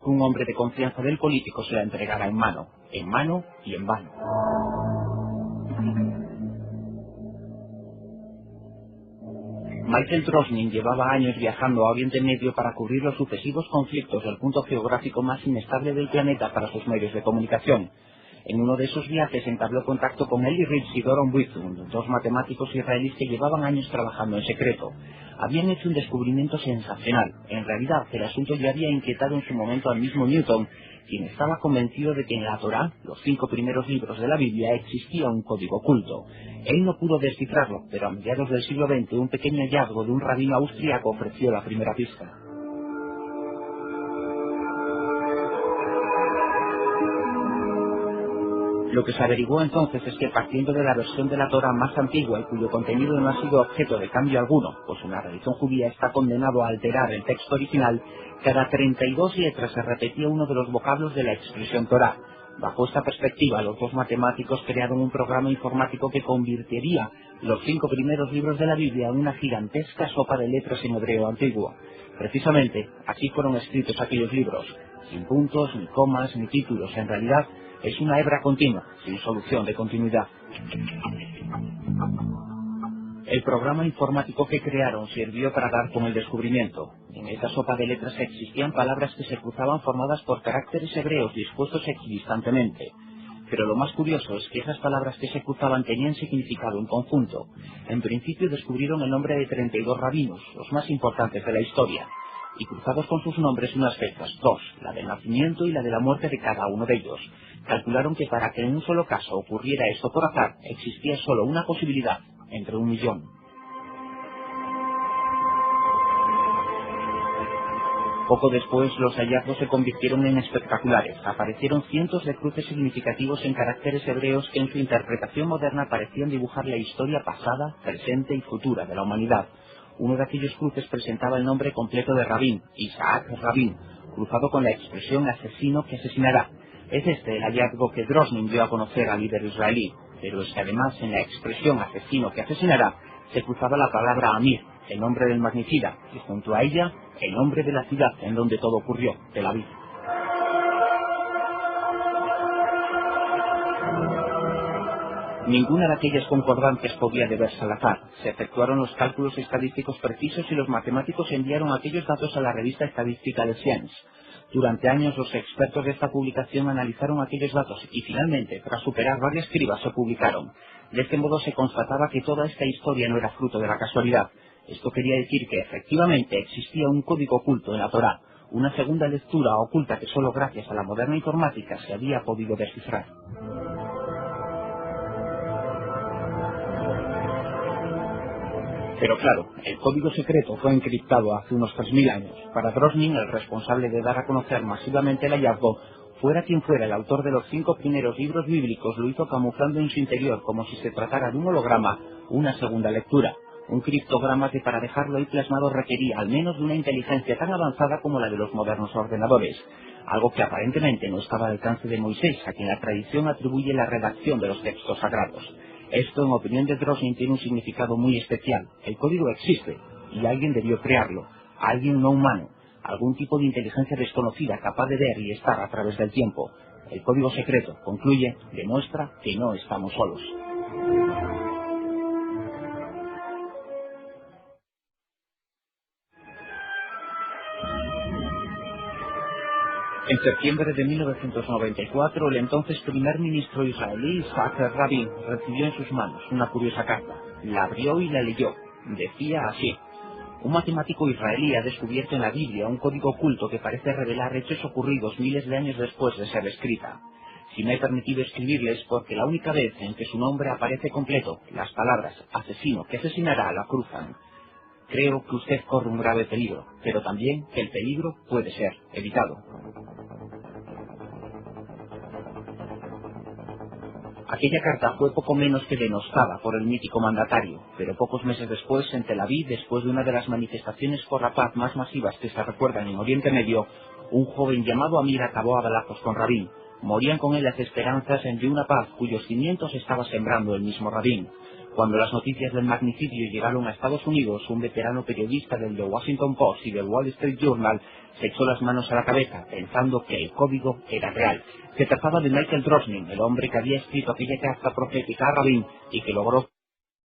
que un hombre de confianza del político se la entregara en mano y en vano. Michael Drosnin llevaba años viajando a Oriente Medio para cubrir los sucesivos conflictos del punto geográfico más inestable del planeta para sus medios de comunicación. En uno de esos viajes entabló contacto con Eli Ritz y Doron Witzund, dos matemáticos israelíes que llevaban años trabajando en secreto. Habían hecho un descubrimiento sensacional. En realidad, el asunto ya había inquietado en su momento al mismo Newton, quien estaba convencido de que en la Torá, los 5 primeros libros de la Biblia, existía un código oculto. Él no pudo descifrarlo, pero a mediados del siglo XX un pequeño hallazgo de un rabino austriaco ofreció la primera pista. Lo que se averiguó entonces es que, partiendo de la versión de la Torá más antigua y cuyo contenido no ha sido objeto de cambio alguno, pues una religión judía está condenado a alterar el texto original, cada 32 letras se repetía uno de los vocablos de la expresión Torá. Bajo esta perspectiva, los dos matemáticos crearon un programa informático que convertiría los 5 primeros libros de la Biblia en una gigantesca sopa de letras en hebreo antiguo. Precisamente, así fueron escritos aquellos libros, sin puntos, ni comas, ni títulos. En realidad, es una hebra continua, sin solución de continuidad. El programa informático que crearon sirvió para dar con el descubrimiento. En esa sopa de letras existían palabras que se cruzaban formadas por caracteres hebreos dispuestos equidistantemente. Pero lo más curioso es que esas palabras que se cruzaban tenían significado en conjunto. En principio descubrieron el nombre de 32 rabinos, los más importantes de la historia, y cruzados con sus nombres unas fechas, 2, la del nacimiento y la de la muerte de cada uno de ellos. Calcularon que para que en un solo caso ocurriera esto por azar, existía solo una posibilidad, entre 1.000.000. Poco después, los hallazgos se convirtieron en espectaculares. Aparecieron cientos de cruces significativos en caracteres hebreos que en su interpretación moderna parecían dibujar la historia pasada, presente y futura de la humanidad. Uno de aquellos cruces presentaba el nombre completo de Rabin, Isaac Rabin, cruzado con la expresión asesino que asesinará. Es este el hallazgo que Drosnin dio a conocer al líder israelí, pero es que además en la expresión asesino que asesinará se cruzaba la palabra Amir, el nombre del magnicida, y junto a ella el nombre de la ciudad en donde todo ocurrió, Tel Aviv. Ninguna de aquellas concordancias podía deberse al azar. Se efectuaron los cálculos estadísticos precisos y los matemáticos enviaron aquellos datos a la revista estadística de Science. Durante años los expertos de esta publicación analizaron aquellos datos y finalmente, tras superar varias cribas, se publicaron. De este modo se constataba que toda esta historia no era fruto de la casualidad. Esto quería decir que efectivamente existía un código oculto en la Torá, una segunda lectura oculta que solo gracias a la moderna informática se había podido descifrar. Pero claro, el código secreto fue encriptado hace unos 3.000 años. Para Drosnin, el responsable de dar a conocer masivamente el hallazgo, fuera quien fuera el autor de los 5 primeros libros bíblicos, lo hizo camuflando en su interior como si se tratara de un holograma, una segunda lectura. Un criptograma que para dejarlo ahí plasmado requería al menos de una inteligencia tan avanzada como la de los modernos ordenadores, algo que aparentemente no estaba al alcance de Moisés, a quien la tradición atribuye la redacción de los textos sagrados. Esto, en opinión de Drosnin, tiene un significado muy especial. El código existe, y alguien debió crearlo, alguien no humano, algún tipo de inteligencia desconocida capaz de ver y estar a través del tiempo. El código secreto, concluye, demuestra que no estamos solos. En septiembre de 1994, el entonces primer ministro israelí, Isaac Rabin, recibió en sus manos una curiosa carta. La abrió y la leyó. Decía así: un matemático israelí ha descubierto en la Biblia un código oculto que parece revelar hechos ocurridos miles de años después de ser escrita. Si me he permitido escribirles porque la única vez en que su nombre aparece completo, las palabras asesino que asesinará la cruzan. Creo que usted corre un grave peligro, pero también que el peligro puede ser evitado. Aquella carta fue poco menos que denostada por el mítico mandatario, pero pocos meses después, en Tel Aviv, después de una de las manifestaciones por la paz más masivas que se recuerdan en Oriente Medio, un joven llamado Amir acabó a balazos con Rabin. Morían con él las esperanzas de una paz cuyos cimientos estaba sembrando el mismo Rabin. Cuando las noticias del magnicidio llegaron a Estados Unidos, un veterano periodista del The Washington Post y del Wall Street Journal se echó las manos a la cabeza, pensando que el código era real. Se trataba de Michael Drosnin, el hombre que había escrito aquella carta profética a Rabin y que logró